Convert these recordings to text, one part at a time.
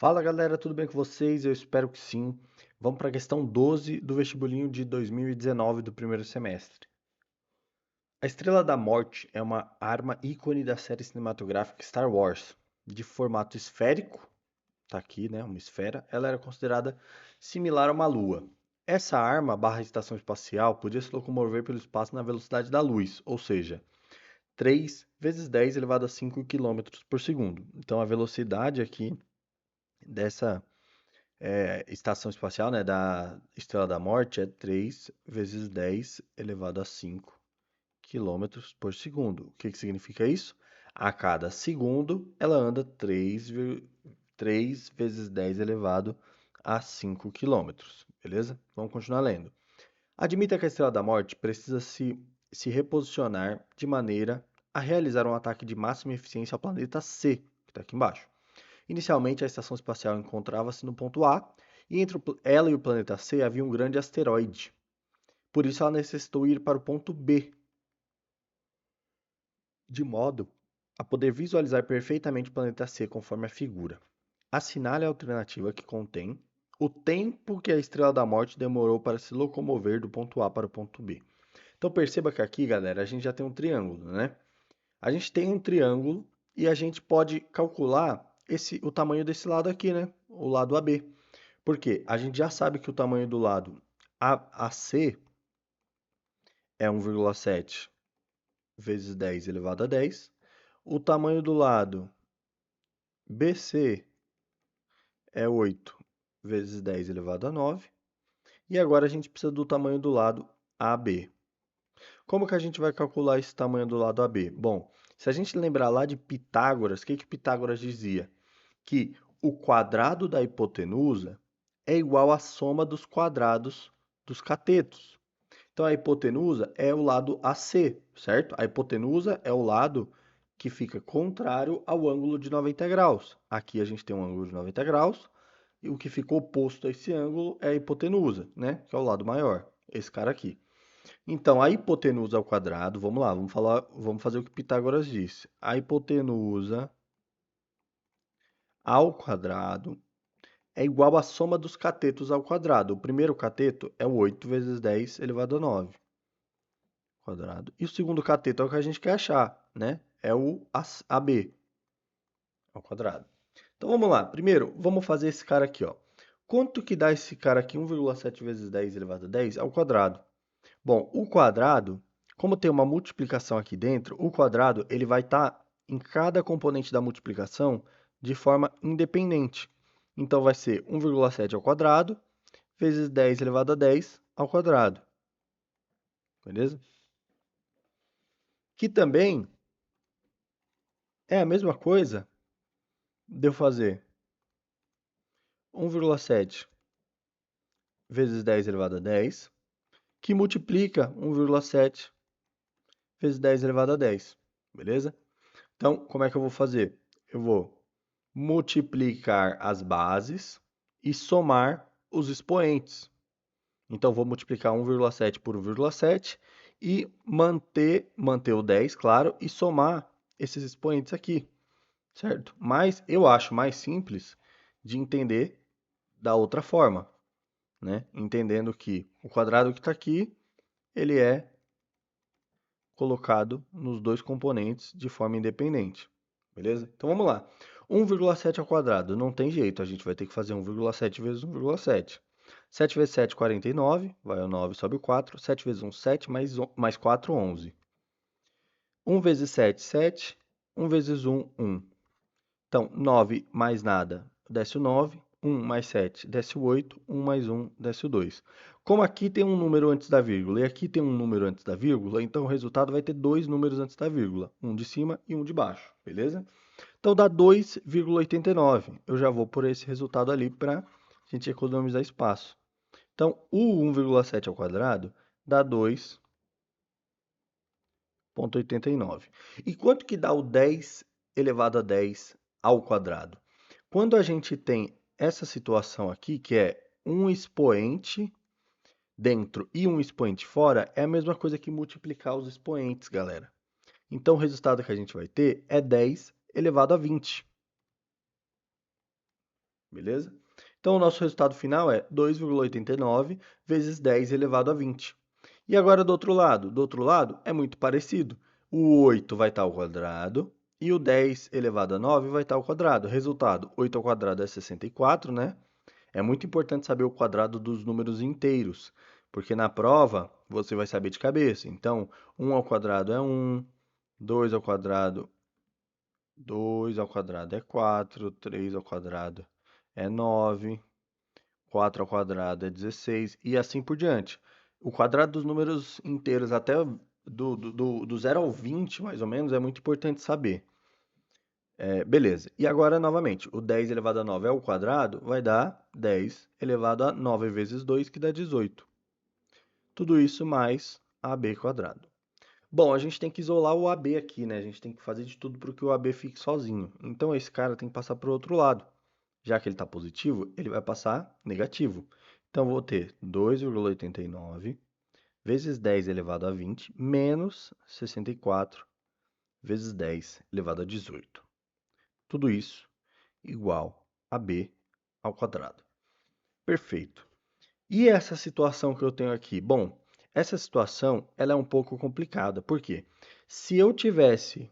Fala galera, tudo bem com vocês? Eu espero que sim. Vamos para a questão 12 do vestibulinho de 2019 do primeiro semestre. A Estrela da Morte é uma arma ícone da série cinematográfica Star Wars. De formato esférico, tá aqui, né, uma esfera, ela era considerada similar a uma lua. Essa arma barra estação espacial podia se locomover pelo espaço na velocidade da luz, ou seja, 3 vezes 10 elevado a 5 quilômetros por segundo. Então a velocidade aqui dessa estação espacial, né, da Estrela da Morte é 3 vezes 10 elevado a 5 quilômetros por segundo. O que que significa isso? A cada segundo, ela anda 3 vezes 10 elevado a 5 quilômetros. Beleza? Vamos continuar lendo. Admita que a Estrela da Morte precisa se reposicionar de maneira a realizar um ataque de máxima eficiência ao planeta C, que está aqui embaixo. Inicialmente, a estação espacial encontrava-se no ponto A, e entre ela e o planeta C havia um grande asteroide. Por isso, ela necessitou ir para o ponto B, de modo a poder visualizar perfeitamente o planeta C conforme a figura. Assinale a alternativa que contém o tempo que a Estrela da Morte demorou para se locomover do ponto A para o ponto B. Então perceba que aqui, galera, a gente já tem um triângulo, né? A gente tem um triângulo e a gente pode calcular o tamanho desse lado aqui, né? O lado AB. Por quê? A gente já sabe que o tamanho do lado AC é 1,7 vezes 10 elevado a 10. O tamanho do lado BC é 8 vezes 10 elevado a 9. E agora a gente precisa do tamanho do lado AB. Como que a gente vai calcular esse tamanho do lado AB? Bom, se a gente lembrar lá de Pitágoras, o que que Pitágoras dizia? Que o quadrado da hipotenusa é igual à soma dos quadrados dos catetos. Então a hipotenusa é o lado AC, certo? A hipotenusa é o lado que fica contrário ao ângulo de 90 graus. Aqui a gente tem um ângulo de 90 graus, e o que fica oposto a esse ângulo é a hipotenusa, né? Que é o lado maior, esse cara aqui. Então, a hipotenusa ao quadrado, vamos lá, vamos fazer o que Pitágoras disse. A hipotenusa ao quadrado é igual à soma dos catetos ao quadrado. O primeiro cateto é o 8 vezes 10 elevado a 9 quadrado. E o segundo cateto é o que a gente quer achar, né? É o AB ao quadrado. Então vamos lá. Primeiro, vamos fazer esse cara aqui, ó. Quanto que dá esse cara aqui? 1,7 vezes 10 elevado a 10 ao quadrado. Bom, o quadrado, como tem uma multiplicação aqui dentro, o quadrado ele vai estar em cada componente da multiplicação de forma independente. Então vai ser 1,7 ao quadrado vezes 10 elevado a 10 ao quadrado. Beleza? Que também é a mesma coisa de eu fazer 1,7 vezes 10 elevado a 10, que multiplica 1,7 vezes 10 elevado a 10. Beleza? Então, como é que eu vou fazer? Eu vou multiplicar as bases e somar os expoentes. Então, vou multiplicar 1,7 por 1,7 e manter o 10, claro, e somar esses expoentes aqui, certo? Mas eu acho mais simples de entender da outra forma, né? Entendendo que o quadrado que está aqui, ele é colocado nos dois componentes de forma independente. Beleza? Então vamos lá. 1,7 ao quadrado. Não tem jeito, a gente vai ter que fazer 1,7 vezes 1,7. 7 vezes 7, 49. Vai o 9, sobe o 4. 7 vezes 1, 7, mais 4, 11. 1 vezes 7, 7. 1 vezes 1, 1. Então, 9 mais nada, desce o 9. 1 mais 7, desce o 8. 1 mais 1, desce o 2. Como aqui tem um número antes da vírgula e aqui tem um número antes da vírgula, então o resultado vai ter dois números antes da vírgula, um de cima e um de baixo, beleza? Então dá 2,89. Eu já vou por esse resultado ali para a gente economizar espaço. Então, o 1,7 ao quadrado dá 2,89. E quanto que dá o 10 elevado a 10 ao quadrado? Quando a gente tem essa situação aqui, que é um expoente dentro e um expoente fora, é a mesma coisa que multiplicar os expoentes, galera. Então, o resultado que a gente vai ter é 10 elevado a 20. beleza? Então, o nosso resultado final é 2,89 vezes 10 elevado a 20. E agora do outro lado? Do outro lado é muito parecido. O 8 vai estar ao quadrado e o 10 elevado a 9 vai estar ao quadrado. Resultado, 8 ao quadrado é 64, né? É muito importante saber o quadrado dos números inteiros, porque na prova você vai saber de cabeça. Então, 1 ao quadrado é 1, 2 ao quadrado, 2 ao quadrado é 4, 3 ao quadrado é 9, 4 ao quadrado é 16 e assim por diante. O quadrado dos números inteiros até do 0 ao 20, mais ou menos, é muito importante saber. Beleza. E agora, novamente, o 10 elevado a 9 ao quadrado vai dar 10 elevado a 9 vezes 2, que dá 18. Tudo isso mais AB quadrado. Bom, a gente tem que isolar o AB aqui, né? A gente tem que fazer de tudo para que o AB fique sozinho. Então, esse cara tem que passar para o outro lado. Já que ele está positivo, ele vai passar negativo. Então, vou ter 2,89 vezes 10 elevado a 20 menos 64 vezes 10 elevado a 18. Tudo isso igual a b ao quadrado. Perfeito. E essa situação que eu tenho aqui? Bom, essa situação ela é um pouco complicada. Por quê? Se eu tivesse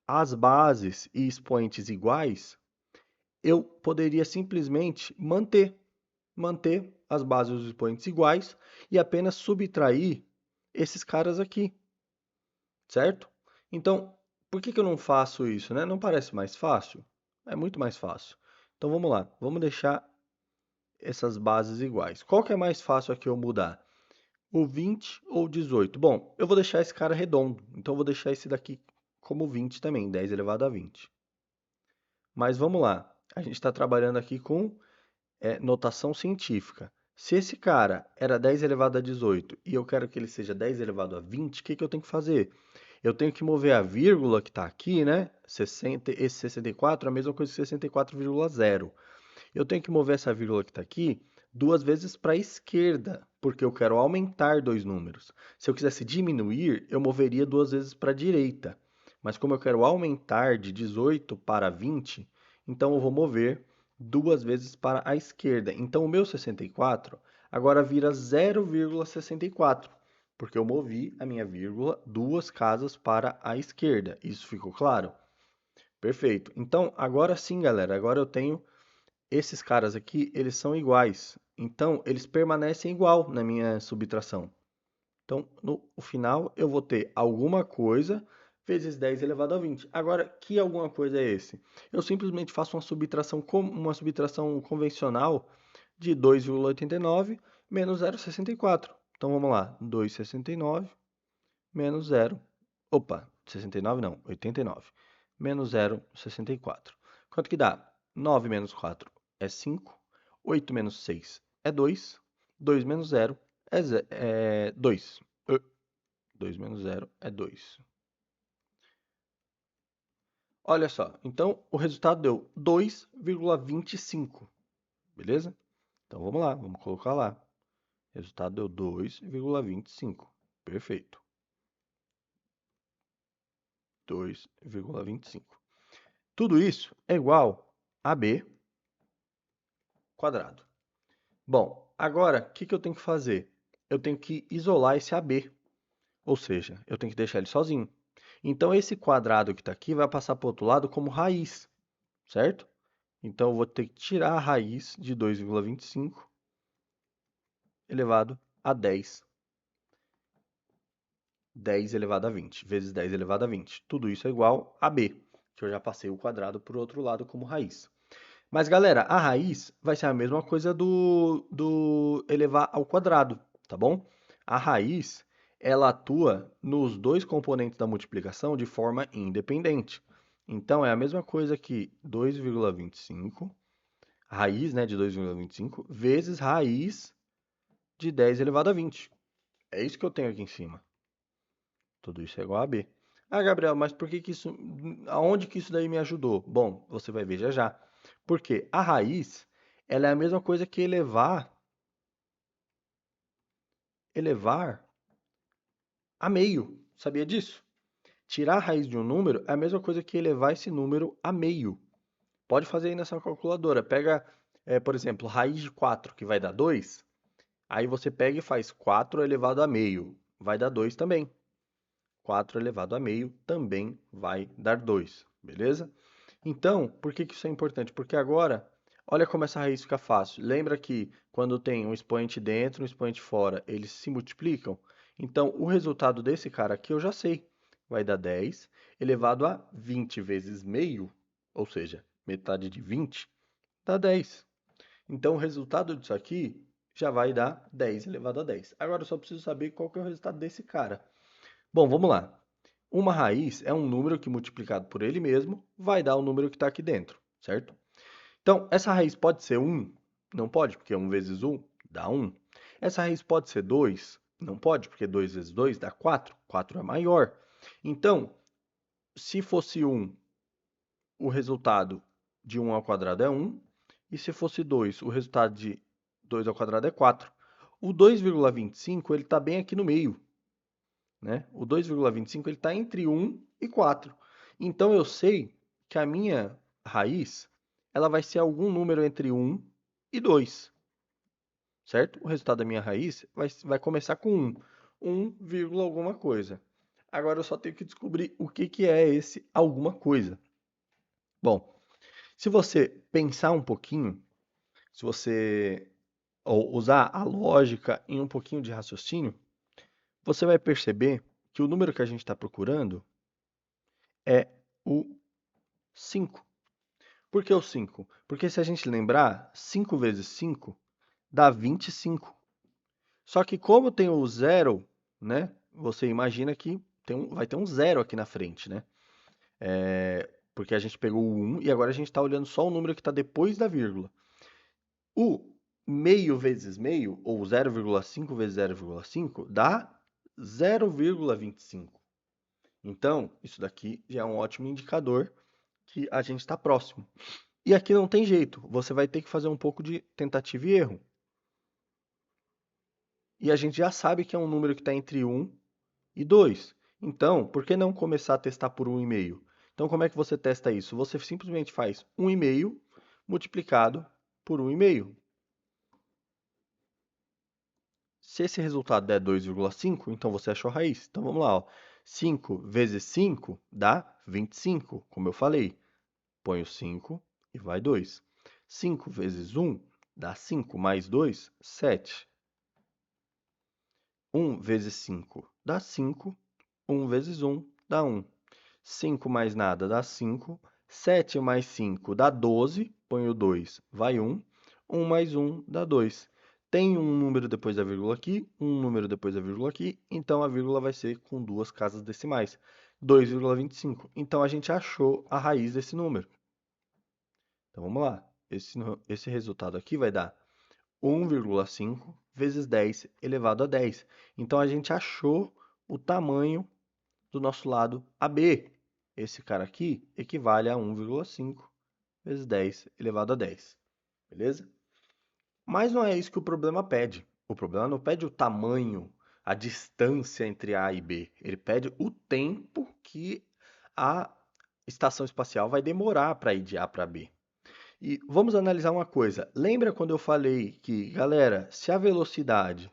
as bases e expoentes iguais, eu poderia simplesmente manter as bases e os expoentes iguais e apenas subtrair esses caras aqui, certo? Então, por que eu não faço isso, né? Não parece mais fácil? É muito mais fácil. Então vamos lá, vamos deixar essas bases iguais. Qual que é mais fácil aqui eu mudar? O 20 ou o 18? Bom, eu vou deixar esse cara redondo, então eu vou deixar esse daqui como 20 também, 10 elevado a 20. Mas vamos lá, a gente está trabalhando aqui com notação científica. Se esse cara era 10 elevado a 18 e eu quero que ele seja 10 elevado a 20, o que eu tenho que fazer? Eu tenho que mover a vírgula que está aqui, né? 60, esse 64 é a mesma coisa que 64,0. Eu tenho que mover essa vírgula que está aqui duas vezes para a esquerda, porque eu quero aumentar dois números. Se eu quisesse diminuir, eu moveria duas vezes para a direita. Mas como eu quero aumentar de 18 para 20, então eu vou mover duas vezes para a esquerda. Então o meu 64 agora vira 0,64, porque eu movi a minha vírgula duas casas para a esquerda. Isso ficou claro? Perfeito. Então agora sim, galera, agora eu tenho esses caras aqui, eles são iguais. Então, eles permanecem igual na minha subtração. Então, no final, eu vou ter alguma coisa vezes 10 elevado a 20. Agora, que alguma coisa é esse? Eu simplesmente faço uma subtração convencional de 2,89 menos 0,64. Então, vamos lá. 2,69 menos 0. Opa, 69 não, 89. Menos 0,64. Quanto que dá? 9 menos 4 é 5. 8 menos 6 é 2. 2 menos 0 é 2. 2 menos 0 é 2. Olha só, então o resultado deu 2,25, beleza? Então vamos lá, vamos colocar lá. O resultado deu 2,25. Perfeito. 2,25. Tudo isso é igual a b quadrado. Bom, agora o que eu tenho que fazer? Eu tenho que isolar esse AB, ou seja, eu tenho que deixar ele sozinho. Então, esse quadrado que está aqui vai passar para o outro lado como raiz, certo? Então, eu vou ter que tirar a raiz de 2,25 elevado a 10. 10 elevado a 20, vezes 10 elevado a 20. Tudo isso é igual a b, que eu já passei o quadrado para o outro lado como raiz. Mas, galera, a raiz vai ser a mesma coisa do elevar ao quadrado, tá bom? A raiz, ela atua nos dois componentes da multiplicação de forma independente. Então, é a mesma coisa que 2,25, raiz, né, de 2,25, vezes raiz de 10 elevado a 20. É isso que eu tenho aqui em cima. Tudo isso é igual a b. Ah, Gabriel, mas por que isso, aonde que isso daí me ajudou? Bom, você vai ver já já. Porque a raiz, ela é a mesma coisa que elevar a meio. Sabia disso? Tirar a raiz de um número é a mesma coisa que elevar esse número a meio. Pode fazer aí na sua calculadora. Pega, por exemplo, raiz de 4, que vai dar 2. Aí você pega e faz 4 elevado a meio. Vai dar 2 também. 4 elevado a meio também vai dar 2. Beleza? Então, por que que isso é importante? Porque agora, olha como essa raiz fica fácil. Lembra que quando tem um expoente dentro e um expoente fora, eles se multiplicam? Então, o resultado desse cara aqui eu já sei. Vai dar 10 elevado a 20 vezes meio, ou seja, metade de 20, dá 10. Então, o resultado disso aqui já vai dar 10 elevado a 10. Agora, eu só preciso saber qual que é o resultado desse cara. Bom, vamos lá. Uma raiz é um número que multiplicado por ele mesmo vai dar o número que está aqui dentro, certo? Então, essa raiz pode ser 1? Não pode, porque 1 vezes 1 dá 1. Essa raiz pode ser 2? Não pode, porque 2 vezes 2 dá 4. 4 é maior. Então, se fosse 1, o resultado de 1 ao quadrado é 1. E se fosse 2, o resultado de 2 ao quadrado é 4. O 2,25 ele está bem aqui no meio, né? O 2,25 ele está entre 1 e 4. Então eu sei que a minha raiz ela vai ser algum número entre 1 e 2, certo? O resultado da minha raiz vai começar com 1, 1, alguma coisa. Agora eu só tenho que descobrir o que, que é esse alguma coisa. Bom, se você pensar um pouquinho, se você ou usar a lógica e um pouquinho de raciocínio, você vai perceber que o número que a gente está procurando é o 5. Por que o 5? Porque se a gente lembrar, 5 vezes 5 dá 25. Só que como tem o zero, né? Você imagina que vai ter um zero aqui na frente, né? Porque a gente pegou o 1 e agora a gente está olhando só o número que está depois da vírgula. O meio vezes meio, ou 0,5 vezes 0,5, dá 0,25. Então, isso daqui já é um ótimo indicador que a gente está próximo. E aqui não tem jeito, você vai ter que fazer um pouco de tentativa e erro. E a gente já sabe que é um número que está entre 1 e 2. Então, por que não começar a testar por 1,5? Então, como é que você testa isso? Você simplesmente faz 1,5 multiplicado por 1,5. Se esse resultado der 2,5, então você achou a raiz. Então, vamos lá. 5 vezes 5 dá 25, como eu falei. Põe o 5 e vai 2. 5 vezes 1 dá 5, mais 2, 7. 1 vezes 5 dá 5. 1 vezes 1 dá 1. 5 mais nada dá 5. 7 mais 5 dá 12. Põe o 2, vai 1. 1 mais 1 dá 2. Tem um número depois da vírgula aqui, um número depois da vírgula aqui, então a vírgula vai ser com duas casas decimais. 2,25. Então a gente achou a raiz desse número. Então vamos lá. Esse resultado aqui vai dar 1,5 vezes 10 elevado a 10. Então a gente achou o tamanho do nosso lado AB. Esse cara aqui equivale a 1,5 vezes 10 elevado a 10. Beleza? Mas não é isso que o problema pede. O problema não pede o tamanho, a distância entre A e B. Ele pede o tempo que a estação espacial vai demorar para ir de A para B. E vamos analisar uma coisa. Lembra quando eu falei que, galera, se a velocidade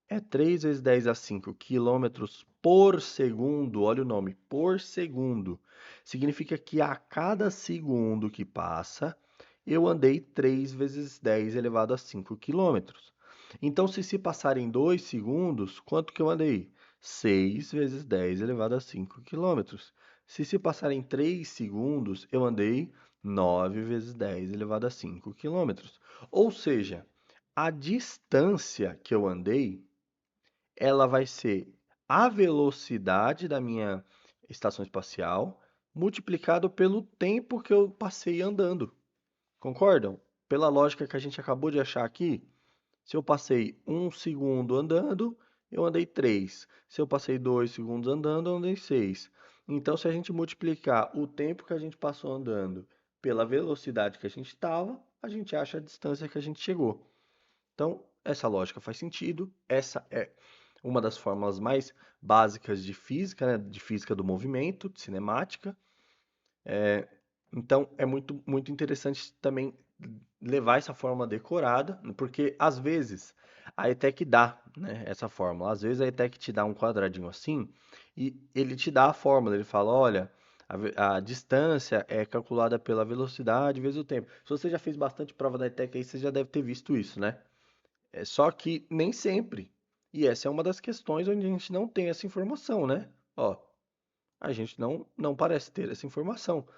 é 3 vezes 10 a 5 quilômetros por segundo, olha o nome, por segundo, significa que a cada segundo que passa, eu andei 3 vezes 10 elevado a 5 quilômetros. Então, se passarem 2 segundos, quanto que eu andei? 6 vezes 10 elevado a 5 quilômetros. Se passarem 3 segundos, eu andei 9 vezes 10 elevado a 5 quilômetros. Ou seja, a distância que eu andei, ela vai ser a velocidade da minha estação espacial multiplicado pelo tempo que eu passei andando. Concordam? Pela lógica que a gente acabou de achar aqui, se eu passei 1 segundo andando, eu andei 3. Se eu passei 2 segundos andando, eu andei 6. Então, se a gente multiplicar o tempo que a gente passou andando pela velocidade que a gente estava, a gente acha a distância que a gente chegou. Então, essa lógica faz sentido. Essa é uma das fórmulas mais básicas de física, né? De física do movimento, de cinemática. Então, é muito interessante também levar essa fórmula decorada, porque às vezes a ETEC dá, né, essa fórmula. Às vezes a ETEC te dá um quadradinho assim e ele te dá a fórmula. Ele fala, olha, a distância é calculada pela velocidade vezes o tempo. Se você já fez bastante prova da ETEC aí, você já deve ter visto isso, né? É só que nem sempre. E essa é uma das questões onde a gente não tem essa informação, né? Ó, a gente não parece ter essa informação.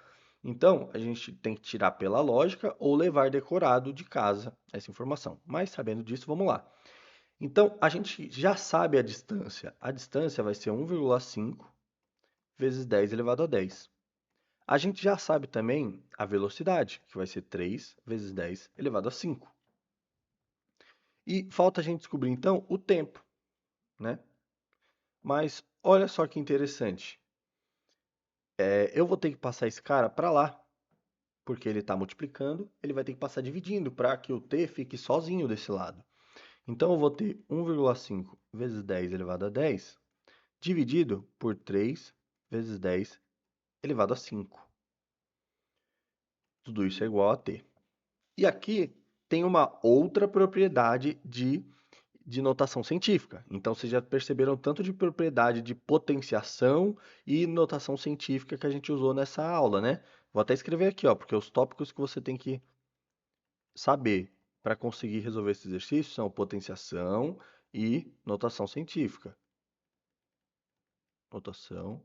Então, a gente tem que tirar pela lógica ou levar decorado de casa essa informação. Mas sabendo disso, vamos lá. Então, a gente já sabe a distância. A distância vai ser 1,5 vezes 10 elevado a 10. A gente já sabe também a velocidade, que vai ser 3 vezes 10 elevado a 5. E falta a gente descobrir, então, o tempo, né? Mas olha só que interessante. Eu vou ter que passar esse cara para lá, porque ele está multiplicando, ele vai ter que passar dividindo para que o t fique sozinho desse lado. Então, eu vou ter 1,5 vezes 10 elevado a 10 dividido por 3 vezes 10 elevado a 5. Tudo isso é igual a t. E aqui tem uma outra propriedade de notação científica. Então, vocês já perceberam tanto de propriedade de potenciação e notação científica que a gente usou nessa aula, né? Vou até escrever aqui, ó, porque os tópicos que você tem que saber para conseguir resolver esse exercício são potenciação e notação científica. Notação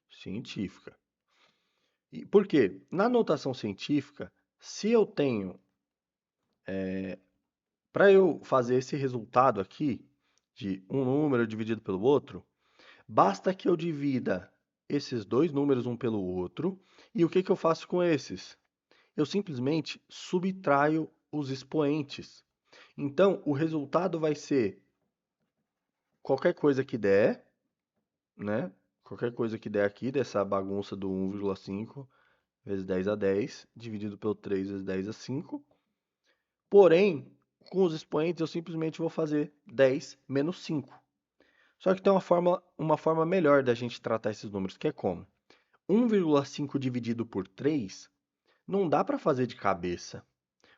científica. E por quê? Na notação científica, se eu tenho, para eu fazer esse resultado aqui, de um número dividido pelo outro, basta que eu divida esses dois números um pelo outro, e o que que eu faço com esses? Eu simplesmente subtraio os expoentes. Então, o resultado vai ser qualquer coisa que der, né? Qualquer coisa que der aqui dessa bagunça do 1,5 vezes 10 a 10, dividido pelo 3 vezes 10 a 5. Porém, com os expoentes eu simplesmente vou fazer 10 menos 5. Só que tem uma forma melhor da gente tratar esses números, que é como? 1,5 dividido por 3 não dá para fazer de cabeça.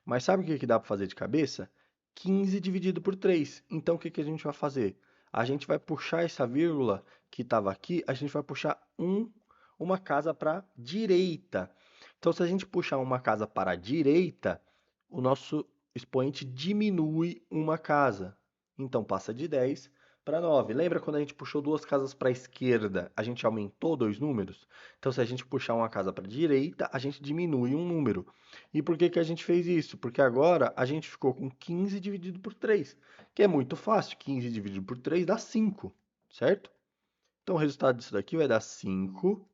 Mas sabe o que dá para fazer de cabeça? 15 dividido por 3. Então, o que a gente vai fazer? A gente vai puxar essa vírgula que estava aqui, a gente vai puxar uma casa para a direita. Então, se a gente puxar uma casa para a direita, o nosso expoente diminui uma casa. Então, passa de 10 para 9. Lembra quando a gente puxou duas casas para a esquerda, a gente aumentou dois números? Então, se a gente puxar uma casa para a direita, a gente diminui um número. E por que que a gente fez isso? Porque agora a gente ficou com 15 dividido por 3, que é muito fácil. 15 dividido por 3 dá 5, certo? Então, o resultado disso daqui vai dar 5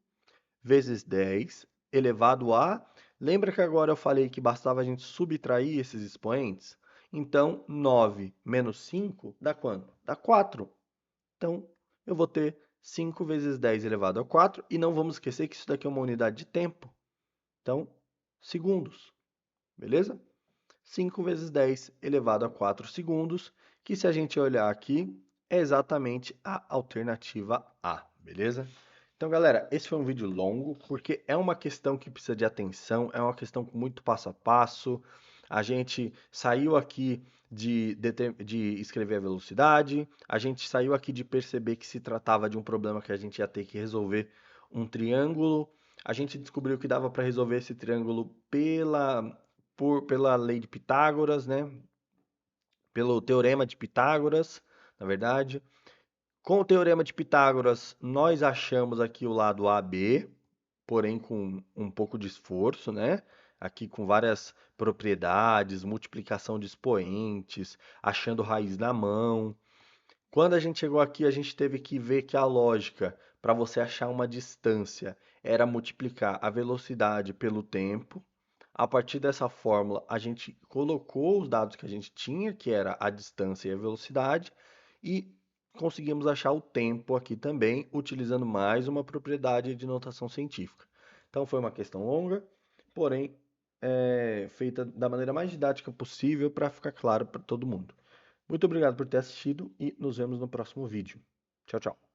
vezes 10 elevado a... Lembra que agora eu falei que bastava a gente subtrair esses expoentes? Então, 9 menos 5 dá quanto? Dá 4. Então, eu vou ter 5 vezes 10 elevado a 4. E não vamos esquecer que isso daqui é uma unidade de tempo. Então, segundos. Beleza? 5 vezes 10 elevado a 4 segundos, que se a gente olhar aqui, é exatamente a alternativa A, beleza? Então, galera, esse foi um vídeo longo, porque é uma questão que precisa de atenção, é uma questão com muito passo a passo. A gente saiu aqui de escrever a velocidade, a gente saiu aqui de perceber que se tratava de um problema que a gente ia ter que resolver um triângulo. A gente descobriu que dava para resolver esse triângulo pela lei de Pitágoras, né? Pelo teorema de Pitágoras, na verdade. Com o teorema de Pitágoras, nós achamos aqui o lado AB, porém com um pouco de esforço, né? Aqui com várias propriedades, multiplicação de expoentes, achando raiz na mão. Quando a gente chegou aqui, a gente teve que ver que a lógica para você achar uma distância era multiplicar a velocidade pelo tempo. A partir dessa fórmula, a gente colocou os dados que a gente tinha, que era a distância e a velocidade, e conseguimos achar o tempo aqui também, utilizando mais uma propriedade de notação científica. Então foi uma questão longa, porém feita da maneira mais didática possível para ficar claro para todo mundo. Muito obrigado por ter assistido e nos vemos no próximo vídeo. Tchau, tchau.